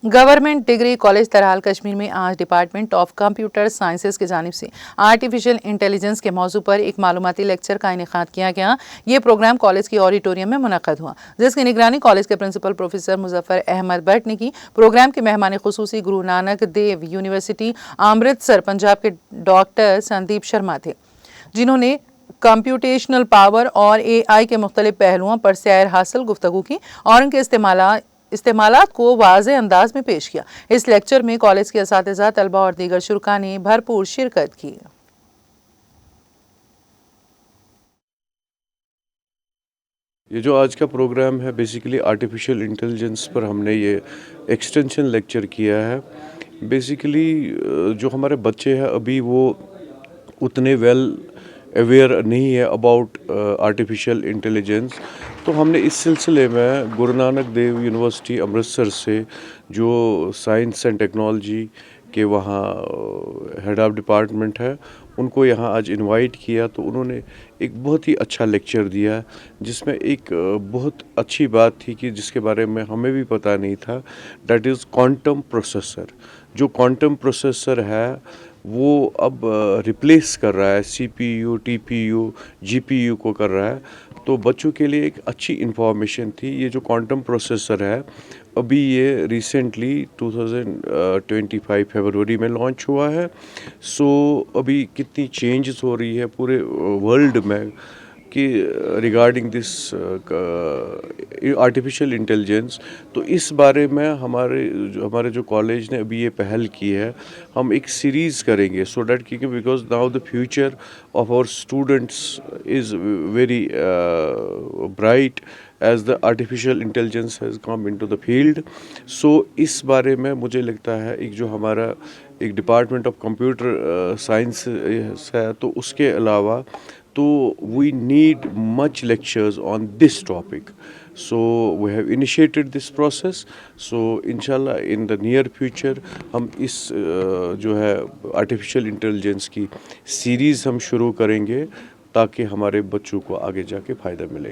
Government degree college तराल कश्मीर में आज department of computer sciences की जानिब से आर्टिफिशियल इंटेलिजेंस के मौजू पर एक मालूमाती लेक्चर का इनेकाद किया गया। ये प्रोग्राम कॉलेज की ऑडिटोरियम में मुनक्कद हुआ, जिसकी निगरानी कॉलेज के प्रिंसिपल प्रोफेसर मुजफ्फर अहमद भट्ट ने की। प्रोग्राम के मेहमान खुसूसी गुरु नानक देव यूनिवर्सिटी अमृतसर पंजाब के डॉक्टर संदीप शर्मा थे, जिन्होंने कंप्यूटेशनल पावर और AI के मुख्तलिफ पहलुओं पर सैर हासिल गुफ्तगू की और उनके इस्तेमालात को वाज़े अंदाज में पेश किया। इस लेक्चर में कॉलेज के असातिज़ा, तलबा और दीगर शुरा ने भरपूर शिरकत की। ये जो आज का प्रोग्राम है बेसिकली आर्टिफिशियल इंटेलिजेंस पर हमने ये एक्सटेंशन लेक्चर किया है। बेसिकली जो हमारे बच्चे हैं अभी वो उतने वेल अवेयर नहीं है अबाउट आर्टिफिशियल इंटेलिजेंस, तो हमने इस सिलसिले में गुरु नानक देव यूनिवर्सिटी अमृतसर से जो साइंस एंड टेक्नोलॉजी के वहाँ हेड ऑफ डिपार्टमेंट है उनको यहाँ आज इनवाइट किया। तो उन्होंने एक बहुत ही अच्छा लेक्चर दिया जिसमें एक बहुत अच्छी बात थी कि जिसके बारे में हमें भी पता नहीं था, दैट इज़ क्वांटम प्रोसेसर। जो क्वांटम प्रोसेसर है वो अब रिप्लेस कर रहा है CPU, TPU, GPU को कर रहा है। तो बच्चों के लिए एक अच्छी इन्फॉर्मेशन थी। ये जो क्वांटम प्रोसेसर है अभी ये रिसेंटली 2025 फरवरी में लॉन्च हुआ है। सो अभी कितनी चेंजेस हो रही है पूरे वर्ल्ड में कि रिगार्डिंग दिस आर्टिफिशियल इंटेलिजेंस, तो इस बारे में हमारे जो कॉलेज ने अभी ये पहल की है, हम एक सीरीज़ करेंगे सो डैट क्योंकि because now the future of our students is very bright as the artificial intelligence has come into the field. So इस बारे में मुझे लगता है एक जो हमारा एक डिपार्टमेंट ऑफ कंप्यूटर साइंस है तो उसके अलावा तो we need much lectures on this topic. So we have initiated this process. So inshallah in the near future हम इस जो है आर्टिफिशियल इंटेलिजेंस की सीरीज़ हम शुरू करेंगे ताकि हमारे बच्चों को आगे जाके फ़ायदा मिले।